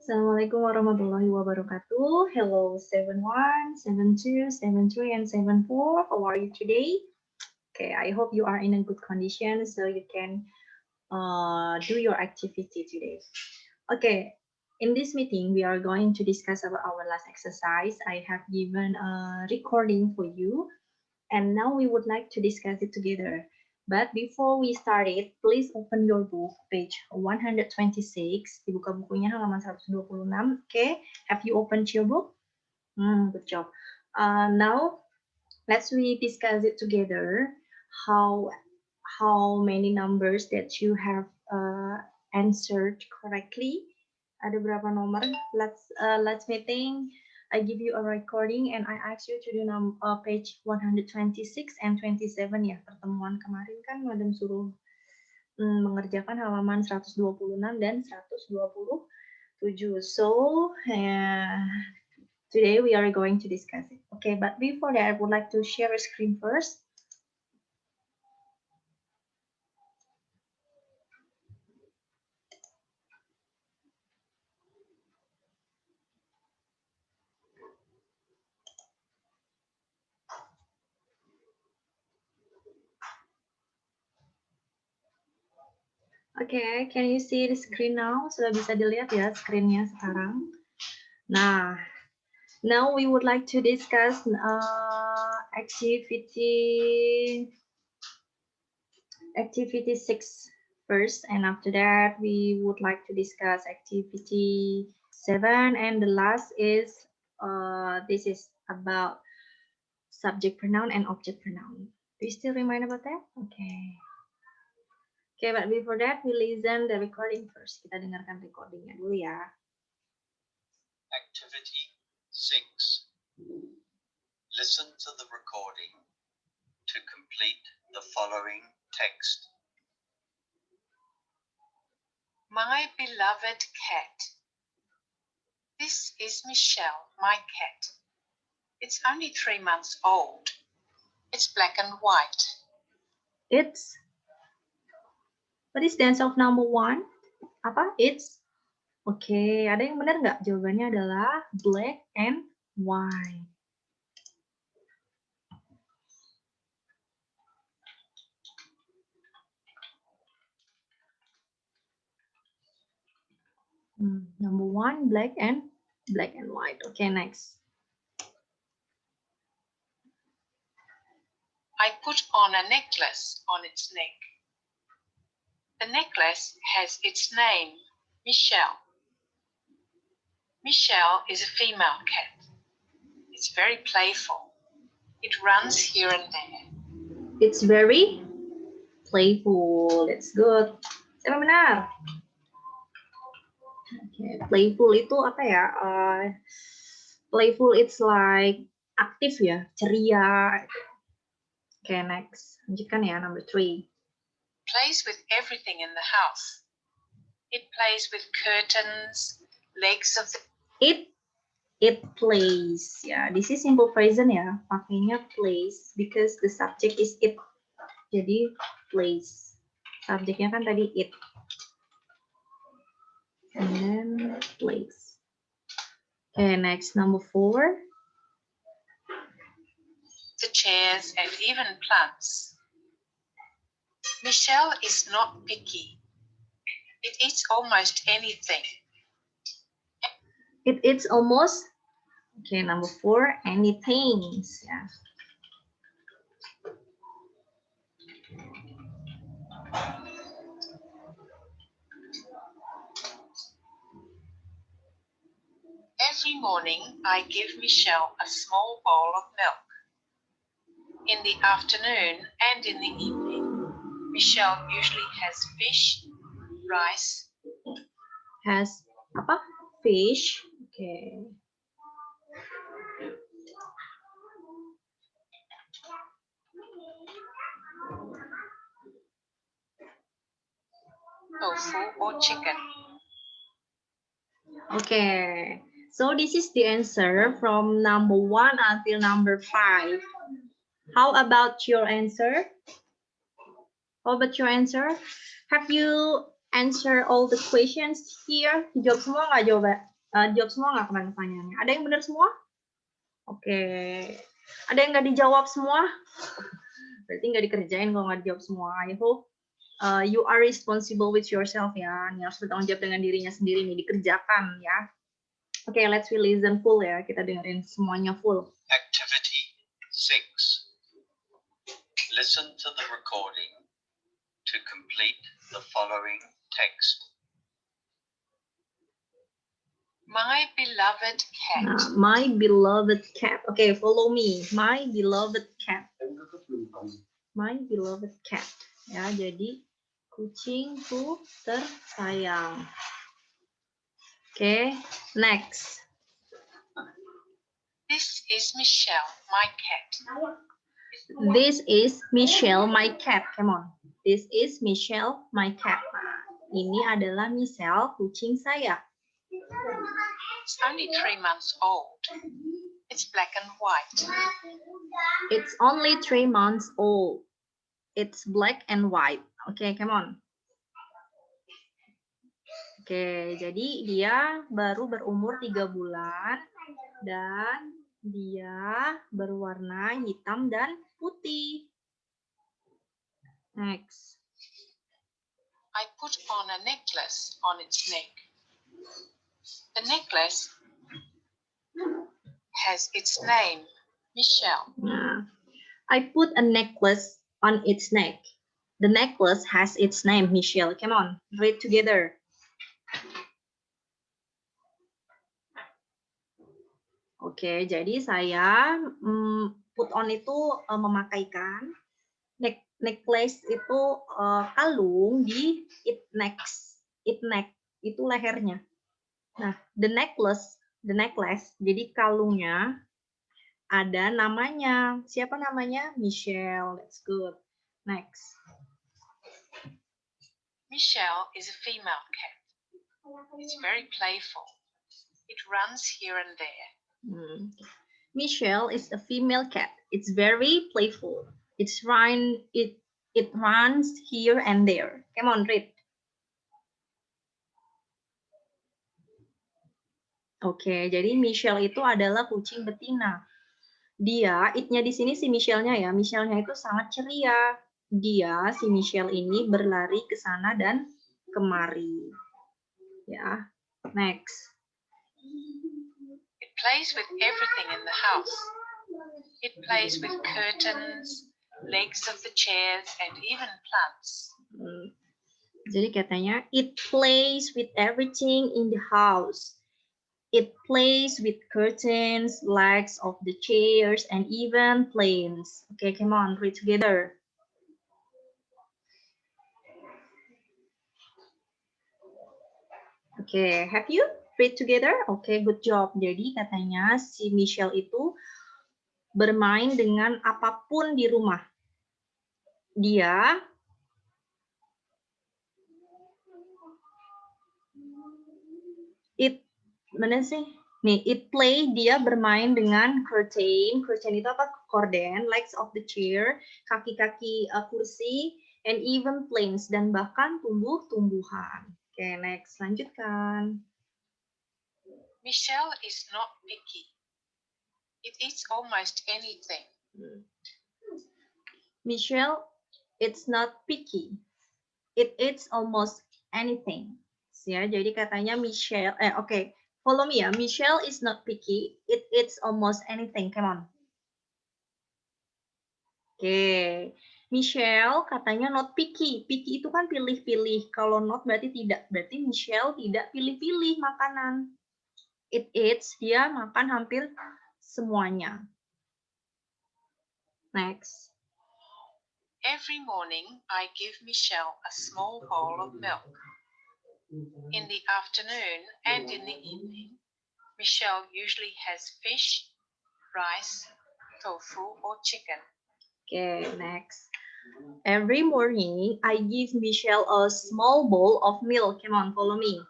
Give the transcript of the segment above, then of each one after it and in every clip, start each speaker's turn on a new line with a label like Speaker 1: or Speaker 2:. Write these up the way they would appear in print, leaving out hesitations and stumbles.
Speaker 1: Assalamualaikum warahmatullahi wabarakatuh. Hello 71, 72, 73, and 74. How are you today? Okay, I hope you are in a good condition so you can do your activity today. Okay, in this meeting, we are going to discuss about our last exercise. I have given a recording for you, and now we would like to discuss it together. But before we start it, please open your book, page 126. Dibuka bukunya halaman 126. Okay, have you opened your book? Good job. Now, let's we discuss it together. How many numbers that you have answered correctly? Ada berapa nomor? Let's meeting. I give you a recording and I ask you to do page 126 and 27 ya. Pertemuan kemarin kan Madam suruh mengerjakan halaman 126 dan 127. So, today we are going to discuss it. Okay, but before that, I would like to share a screen first. Okay, can you see the screen now? Sudah bisa dilihat ya screen-nya sekarang. Nah, now we would like to discuss activity 6 first, and after that we would like to discuss activity 7, and the last is this is about subject pronoun and object pronoun. Do you still remind about that? Okay. Okay, but before that, we listen the recording first. Kita dengarkan recordingnya dulu ya.
Speaker 2: Activity 6. Listen to the recording to complete the following text.
Speaker 3: My beloved cat. This is Michelle, my cat. It's only 3 months old. It's black and white.
Speaker 1: It's. What is the answer of number 1? Apa? It's. Oke, ada yang benar nggak? Jawabannya adalah black and white. Number 1, black and white. Okay, next.
Speaker 3: I put on a necklace on its neck. The necklace has its name, Michelle. Michelle is a female cat. It's very playful. It runs here and there.
Speaker 1: It's very playful. That's good. Siapa benar? Okay, playful itu apa ya? Playful it's like aktif ya, ceria. Okay, next. Lanjutkan ya, number 3.
Speaker 3: Plays with everything in the house. It plays with curtains, legs of the...
Speaker 1: It plays. Ya, this is simple present ya. Pakainya plays because the subject is it. Jadi plays. Subjeknya kan tadi it. And then plays. Okay, next, number 4.
Speaker 3: The chairs and even plants. Michelle is not picky. It eats almost anything.
Speaker 1: It eats almost. Okay, number 4, anything. Yeah.
Speaker 3: Every morning, I give Michelle a small bowl of milk. In the afternoon and in the evening, Michelle usually has fish, rice.
Speaker 1: Has apa? Fish. Okay.
Speaker 3: Tofu or chicken.
Speaker 1: Okay. So this is the answer from number 1 until number 5. How about your answer? How about your answer? Have you answered all the questions here? Jawab semua nggak, Jawab semua nggak kemarin pertanyaannya? Ada yang benar semua? Oke. Ada yang nggak dijawab semua? Berarti nggak dikerjain kalau nggak dijawab semua. I hope you are responsible with yourself ya. Ini harus bertanggung jawab dengan dirinya sendiri nih, dikerjakan ya. Oke, let's we listen full ya. Kita dengerin semuanya full.
Speaker 2: Activity 6. Listen to the recording to complete the following text.
Speaker 3: My beloved cat.
Speaker 1: Nah, my beloved cat. Oke, follow me. My beloved cat. My beloved cat. Ya, jadi kucingku tersayang. Oke, next.
Speaker 3: This is Michelle, my cat.
Speaker 1: This is Michelle, my cat. Come on. This is Michelle, my cat. Nah, ini adalah Michelle, kucing saya.
Speaker 3: It's only 3 months old. It's black and white.
Speaker 1: It's only 3 months old. It's black and white. Oke, come on. Oke, jadi dia baru berumur 3 bulan dan dia berwarna hitam dan putih. Next.
Speaker 3: I put on a necklace on its neck. The necklace has its name, Michelle.
Speaker 1: Nah, I put a necklace on its neck. The necklace has its name, Michelle. Come on, read together. Oke, jadi saya put on itu memakaikan, necklace itu kalung di neck itu lehernya. Nah, the necklace, jadi kalungnya ada namanya. Siapa namanya? Michelle. That's good. Next.
Speaker 3: Michelle is a female cat. It's very playful. It runs here and there.
Speaker 1: Michelle is a female cat. It's very playful. It runs here and there. Come on, read. Oke, jadi Michelle itu adalah kucing betina. Dia, it-nya di sini si Michelle-nya ya. Michelle-nya itu sangat ceria. Dia, si Michelle ini berlari ke sana dan kemari. Ya, next.
Speaker 3: It plays with everything in the house. It plays with curtains, legs of the chairs, and even plants.
Speaker 1: Jadi katanya, it plays with everything in the house. It plays with curtains, legs of the chairs, and even planes. Okay, come on, read together. Okay, have you read together? Okay, good job. Jadi katanya si Michelle itu bermain dengan apapun di rumah. Dia mana sih? Nih, it play, dia bermain dengan curtain. Curtain itu apa? Korden, legs of the chair, kaki-kaki kursi, and even planes, dan bahkan tumbuh-tumbuhan. Oke, next. Lanjutkan.
Speaker 3: Michelle is not picky. It eats almost anything.
Speaker 1: Michelle, it's not picky. It eats almost anything. Ya, jadi katanya Michelle, oke. Follow me ya. Michelle is not picky. It eats almost anything. Come on. Oke. Michelle katanya not picky. Picky itu kan pilih-pilih. Kalau not berarti tidak. Berarti Michelle tidak pilih-pilih makanan. It eats, dia makan hampir semuanya. Next.
Speaker 3: Every morning, I give Michelle a small bowl of milk. In the afternoon and in the evening, Michelle usually has fish, rice, tofu, or chicken.
Speaker 1: Okay, next. Every morning, I give Michelle a small bowl of milk. Come on, follow me.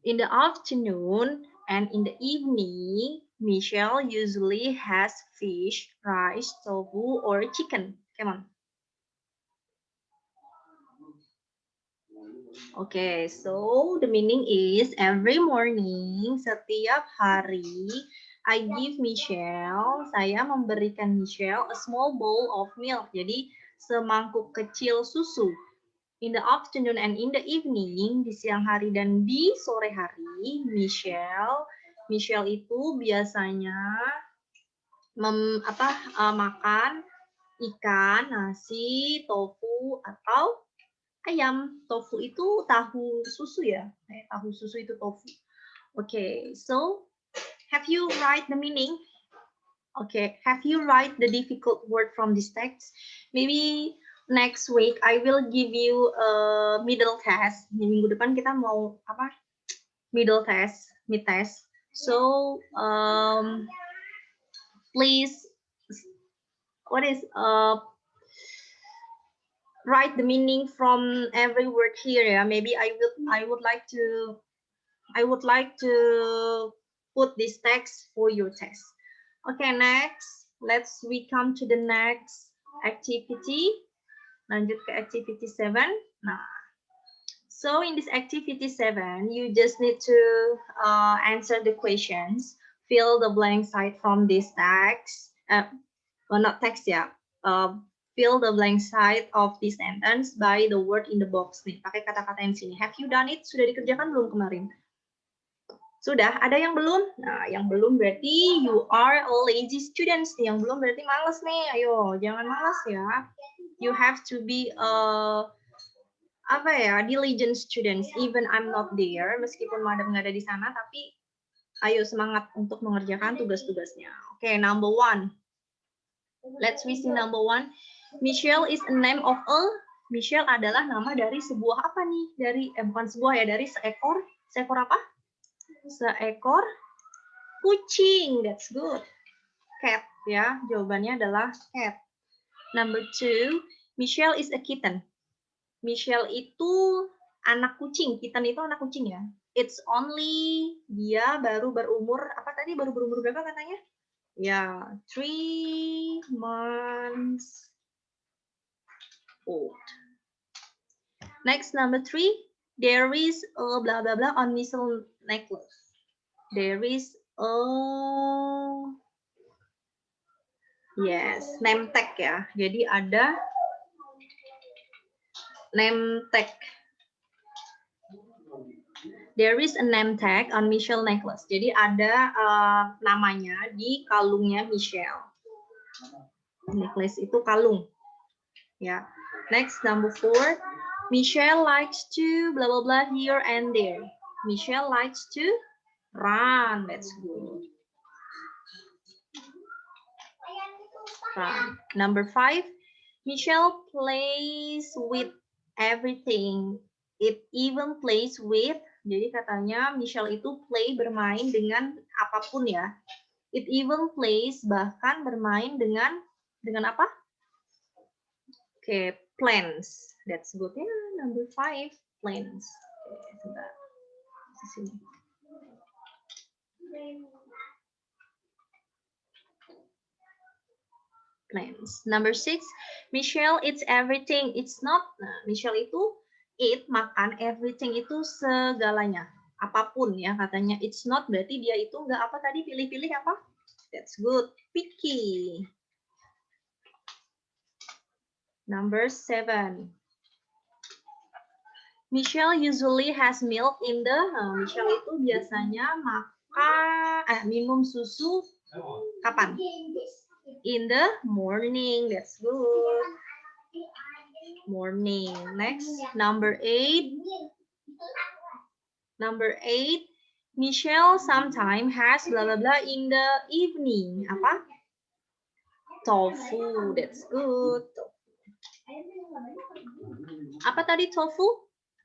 Speaker 1: In the afternoon and in the evening, Michelle usually has fish, rice, tofu, or chicken. Come on. Okay, so the meaning is every morning, setiap hari, I give Michelle, saya memberikan Michelle a small bowl of milk. Jadi semangkuk kecil susu. In the afternoon and in the evening, di siang hari dan di sore hari, Michelle itu biasanya makan ikan, nasi, tofu, atau ayam. Tofu itu tahu susu ya. Tahu susu itu tofu. Okay, so have you write the meaning? Okay, have you write the difficult word from this text? Maybe next week I will give you a middle test. Minggu depan kita mau apa? Middle test, mid test. So please, what is write the meaning from every word here. Yeah, maybe I would like to put this text for your test. Okay, next, we come to the next activity. Lanjut ke activity 7. Nah, so in this activity 7, you just need to answer the questions, fill the blank side from this text. Well, not text ya. Fill the blank side of this sentence by the word in the box nih. Pakai kata-kata yang sini. Have you done it? Sudah dikerjakan belum kemarin? Sudah? Ada yang belum? Nah, yang belum berarti you are a lazy students. Yang belum berarti males nih. Ayo, jangan malas ya. You have to be diligent students. Even I'm not there, meskipun madam nggak ada di sana, tapi ayo semangat untuk mengerjakan tugas-tugasnya. Okay, number 1. Let's see number 1. Michelle is a name of a. Michelle adalah nama dari sebuah apa nih? Bukan sebuah ya, dari seekor. Seekor apa? Seekor kucing. That's good. Cat ya, jawabannya adalah cat. Number 2, Michelle is a kitten. Michelle itu anak kucing. Kitten itu anak kucing ya. It's only, dia baru berumur, apa tadi? Baru berumur berapa katanya? Ya, 3 months old. Next, number 3, there is a blah blah blah on Michelle necklace. There is a, yes, name tag ya. Jadi ada name tag. There is a name tag on Michelle necklace. Jadi ada namanya di kalungnya Michelle. Necklace itu kalung. Ya. Next, number 4. Michelle likes to blah blah blah here and there. Michelle likes to run. That's good. Run. Number 5. Michelle plays with everything. It even plays with. Jadi katanya Michelle itu bermain dengan apapun ya. It even plays, bahkan bermain dengan apa? Oke, plants. That's good ya. Number 5, plants. Oke, sebentar. Sini. Plants. Number 6, Michelle eats everything. It's not. Nah, Michelle itu eat, makan, everything itu segalanya. Apapun ya katanya. It's not berarti dia itu nggak apa tadi, pilih-pilih apa? That's good. Picky. Number 7. Michelle usually has milk in the. Michelle itu biasanya minum susu kapan? In the morning. That's good. Morning. Next, number 8. Number 8. Michelle sometimes has blah blah blah in the evening. Apa? Tofu. That's good. Apa tadi tofu?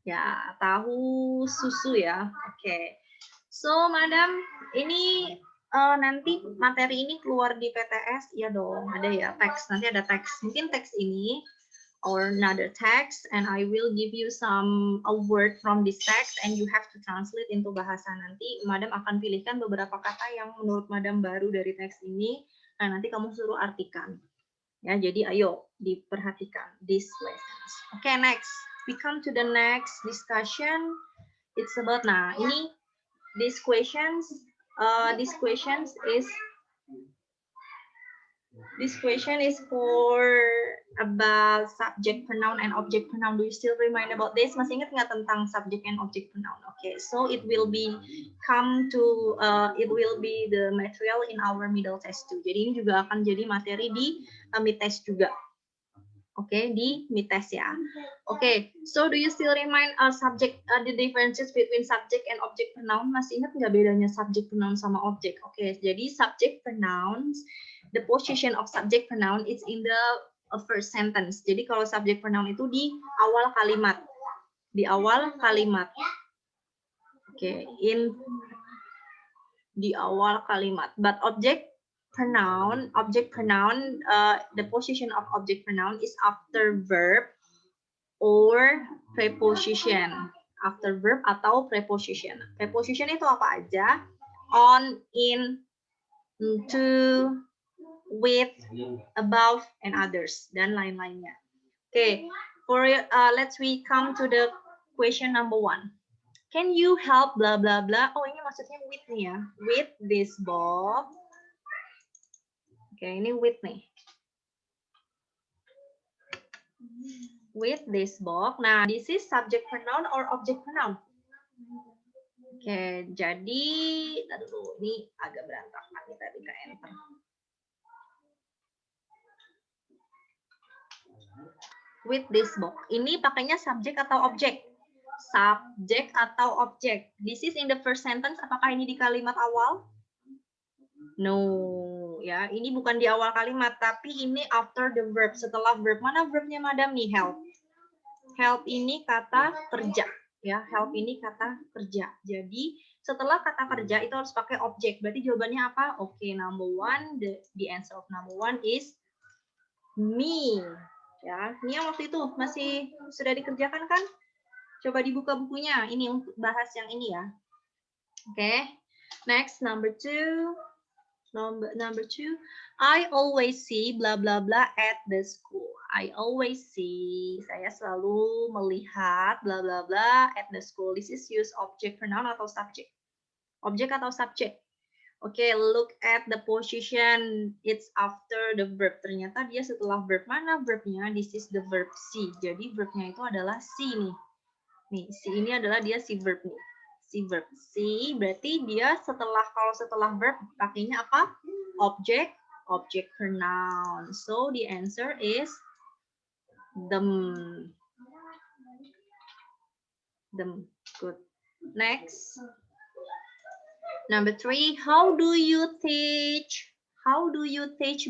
Speaker 1: Ya, tahu susu ya. Oke. So, madam, ini nanti materi ini keluar di PTS, ya dong, ada ya teks. Nanti ada teks. Mungkin teks ini or another text, and I will give you a word from this text, and you have to translate into bahasa. Nanti madam akan pilihkan beberapa kata yang menurut madam baru dari teks ini, dan nanti kamu suruh artikan. Ya, jadi ayo diperhatikan these lessons. Okay, next. we come to the next discussion. It's about these questions is this question is for about subject pronoun and object pronoun. Do you still remind about this? Masih ingat nggak tentang subject and object pronoun? Okay, so it will be the material in our middle test too. Jadi ini juga akan jadi materi di mid test juga. Oke, di mid test ya. Oke, so do you still remind the differences between subject and object pronoun? Masih ingat nggak bedanya subject pronoun sama object? Oke, jadi subject pronouns, the position of subject pronoun is in the first sentence. Jadi kalau subject pronoun itu di awal kalimat. Di awal kalimat. Oke, di awal kalimat. But object pronoun, the position of object pronoun is after verb or preposition. After verb atau preposition. Preposition itu apa aja? On, in, to, with, above, and others, dan lain-lainnya. Okay, let's we come to the question number 1. Can you help blah blah blah? Oh, ini maksudnya with nih ya. With this book. Oke, ini with nih. With this book. Nah, this is subject pronoun or object pronoun? Oke, jadi tadi dulu ini agak berantakan nih tadi ke enter. With this book. Ini pakainya subjek atau objek? Subjek atau objek. This is in the first sentence. Apakah ini di kalimat awal? No, ya. Ini bukan di awal kalimat, tapi ini after the verb. Setelah verb. Mana verbnya, madam nih? Help. Help ini kata kerja, ya. Help ini kata kerja. Jadi setelah kata kerja itu harus pakai objek. Berarti jawabannya apa? Oke, number 1. The answer of number 1 is me. Ya, ini yang waktu itu masih sudah dikerjakan kan? Coba dibuka bukunya. Ini untuk bahas yang ini ya. Oke. Next, number 2. Number 2. I always see blah blah blah at the school. I always see. Saya selalu melihat blah blah blah at the school. This is use object pronoun atau subject? Objek atau subject? Oke, look at the position. It's after the verb. Ternyata dia setelah verb. Mana verbnya? This is the verb see. Jadi verbnya itu adalah see nih. Nih, see ini adalah dia si verb nih. Si verb. See berarti dia kalau setelah verb pakainya apa? Object. Object pronoun. So the answer is them. Them. Good. Next. Number 3, how do you teach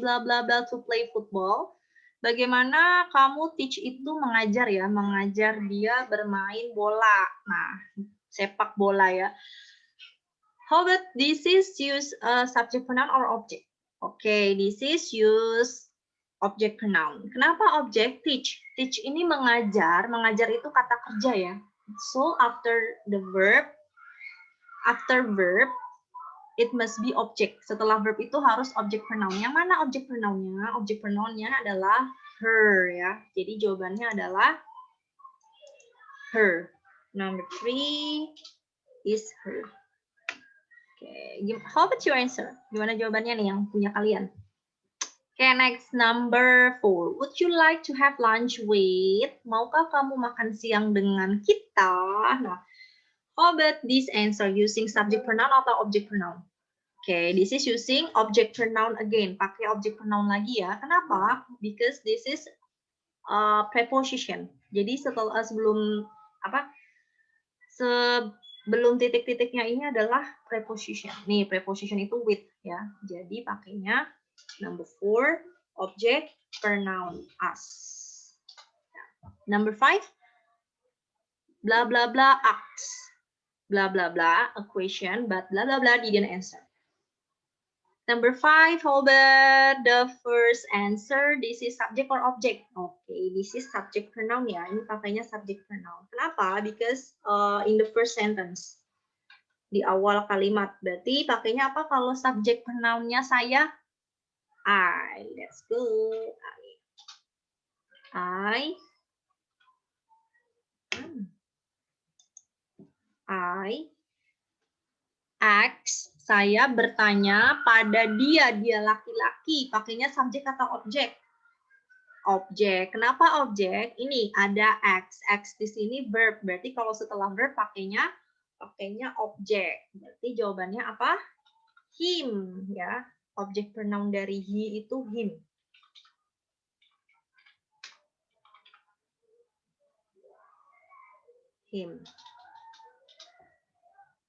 Speaker 1: blah blah blah to play football? Bagaimana kamu teach itu mengajar ya, mengajar dia bermain bola. Nah, sepak bola ya. How about this is use subject pronoun or object? Okay, this is use object pronoun. Kenapa object? Teach. Teach ini mengajar, mengajar itu kata kerja ya. So after the verb, it must be object. Setelah verb itu harus object pronoun. Yang mana object pronounnya? Object pronounnya adalah her ya. Jadi jawabannya adalah her. Number 3 is her. Okay. How about your answer? Gimana jawabannya nih yang punya kalian? Okay, next number 4. Would you like to have lunch with? Maukah kamu makan siang dengan kita? Nah, how about this answer using subject pronoun atau object pronoun? Okay, this is using object pronoun again. Pakai object pronoun lagi ya. Kenapa? Because this is preposition. Jadi sebelum titik-titiknya ini adalah preposition. Nih, preposition itu with ya. Jadi pakainya number 4 object pronoun us. Number 5 blah blah blah acts. Blah blah blah a question but blah blah blah didn't answer. Number 5, how about the first answer? This is subject or object? Okay, this is subject pronoun ya. Ini pakainya subject pronoun. Kenapa? Because in the first sentence. Di awal kalimat. Berarti pakainya apa kalau subject pronounnya saya? I. That's good. I. I ask, saya bertanya pada dia laki-laki. Pakainya subjek atau objek? Objek. Kenapa objek? Ini ada X. X di sini verb. Berarti kalau setelah verb pakainya objek. Berarti jawabannya apa? Him, ya. Objek pronoun dari he itu him. Him.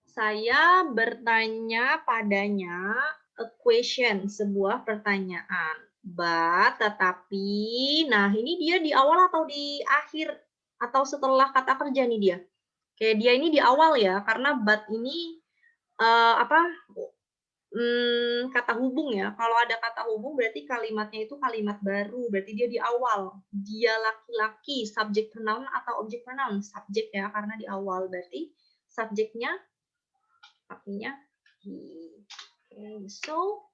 Speaker 1: Saya bertanya padanya a question, sebuah pertanyaan. But, tetapi, nah ini dia di awal atau di akhir atau setelah kata kerja nih dia. Kayak dia ini di awal ya, karena but ini kata hubung ya. Kalau ada kata hubung berarti kalimatnya itu kalimat baru, berarti dia di awal. Dia laki-laki, subject pronoun atau object pronoun? Subjek ya, karena di awal berarti subjeknya artinya he. Okay, so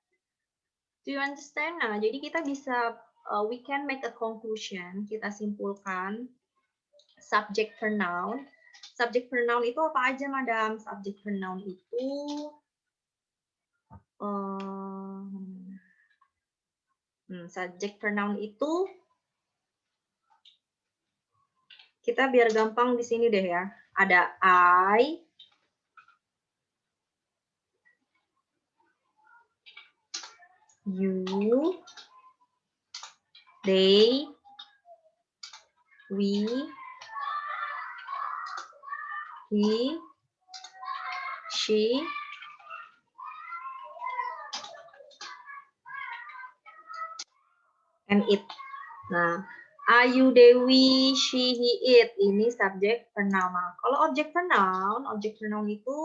Speaker 1: do you understand? Nah, jadi kita bisa we can make a conclusion, kita simpulkan subject pronoun. Subject pronoun itu apa aja, Madam? Subject pronoun itu subject pronoun itu kita biar gampang di sini deh ya. Ada I, you, they, we, he, she, and it. Nah, are, you, they, we, she, he, it. Ini subjek pronoun. Nah, kalau objek pronoun itu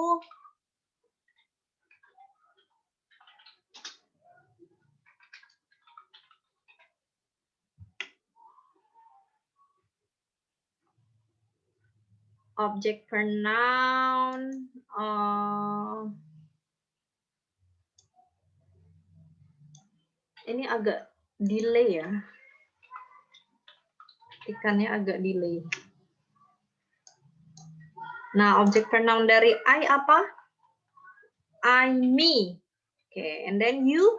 Speaker 1: objek pronoun ini agak delay ya. Ikannya agak delay. Nah, objek pronoun dari I apa? I, me. Okay, and then you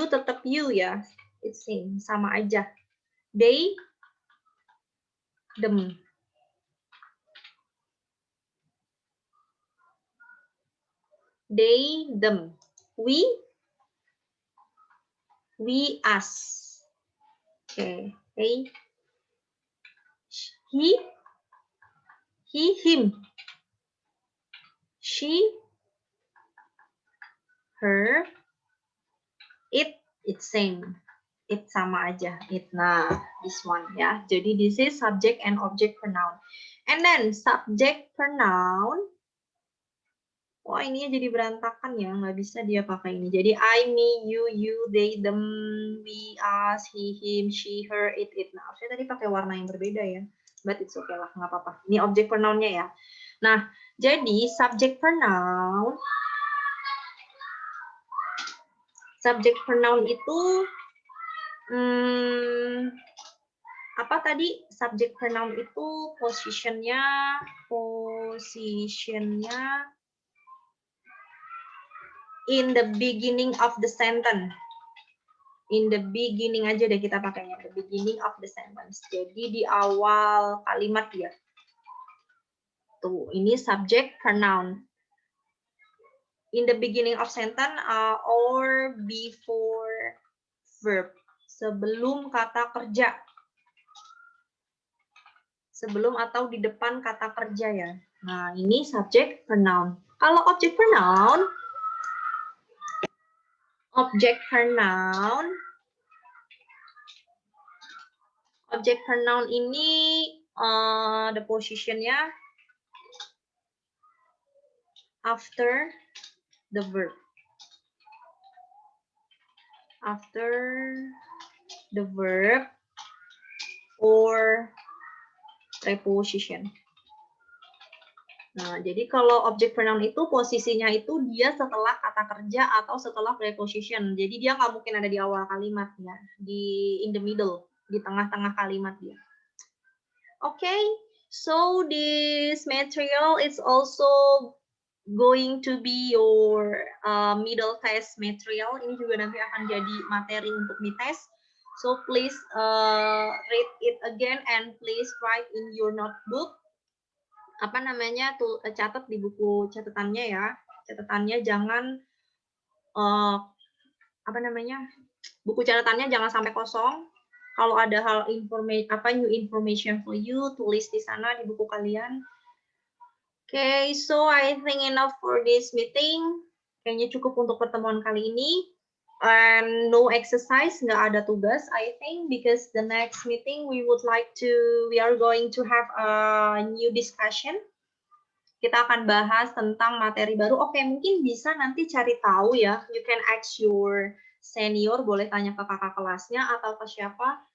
Speaker 1: tetap you ya. It's same, sama aja. They, them. They, them. We, us. Okay. Hey. He, him. She, her. It, it's same. It sama aja. It. Nah, this one ya. Jadi this is subject and object pronoun. And then subject pronoun. Wah, ininya jadi berantakan ya, nggak bisa dia pakai ini. Jadi I, me, you, they, them, we, us, he, him, she, her, it. Nah, saya tadi pakai warna yang berbeda ya. But it's okay lah, nggak apa-apa. Ini objek pronounnya ya. Nah, jadi subject pronoun itu apa tadi? Subject pronoun itu posisinya in the beginning of the sentence. In the beginning aja deh kita pakainya. The beginning of the sentence. Jadi di awal kalimat ya. Tuh, ini subject pronoun. In the beginning of sentence or before verb. Sebelum kata kerja. Sebelum atau di depan kata kerja ya. Nah, ini subject pronoun. Kalau object pronoun, object pronoun ini the positionnya after the verb. After the verb or preposition. Nah, jadi kalau object pronoun itu posisinya itu dia setelah kata kerja atau setelah preposition. Jadi dia nggak mungkin ada di awal kalimat ya, in the middle, di tengah-tengah kalimat dia. Okay, So this material is also going to be your middle test material. Ini juga nanti akan jadi materi untuk dites. So please read it again and please write in your notebook. Apa namanya, tuh catat di buku catatannya ya. Catatannya jangan apa namanya, buku catatannya jangan sampai kosong. Kalau ada hal new information for you, tulis di sana di buku kalian. Okay, so I think enough for this meeting. Kayaknya cukup untuk pertemuan kali ini. And no exercise, nggak ada tugas, I think, because the next meeting we are going to have a new discussion. Kita akan bahas tentang materi baru. Oke, mungkin bisa nanti cari tahu ya. You can ask your senior, boleh tanya ke kakak kelasnya atau ke siapa.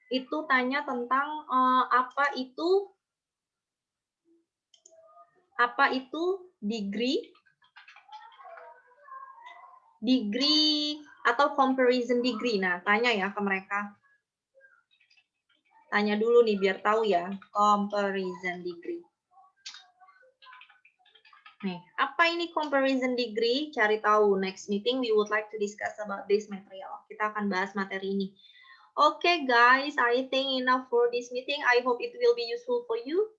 Speaker 1: Itu tanya tentang apa itu degree atau comparison degree. Nah, tanya ya ke mereka. Tanya dulu nih biar tahu ya, comparison degree. Nih, apa ini comparison degree? Cari tahu. Next meeting we would like to discuss about this material. Kita akan bahas materi ini. Okay, guys, I think enough for this meeting. I hope it will be useful for you.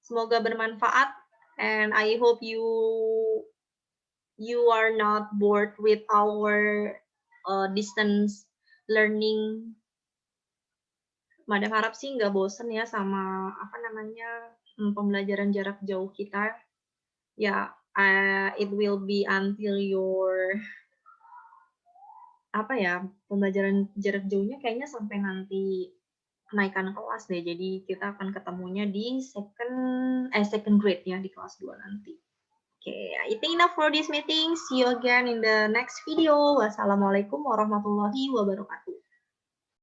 Speaker 1: Semoga bermanfaat, and I hope you are not bored with our distance learning. Madam harap sih nggak bosen ya sama apa namanya pembelajaran jarak jauh kita. Ya, it will be until your apa ya, pembelajaran jarak jauhnya kayaknya sampai nanti kenaikan kelas deh. Jadi kita akan ketemunya di second grade ya, di kelas 2 nanti. Okay, I think enough for this meeting. See you again in the next video. Wassalamualaikum warahmatullahi wabarakatuh.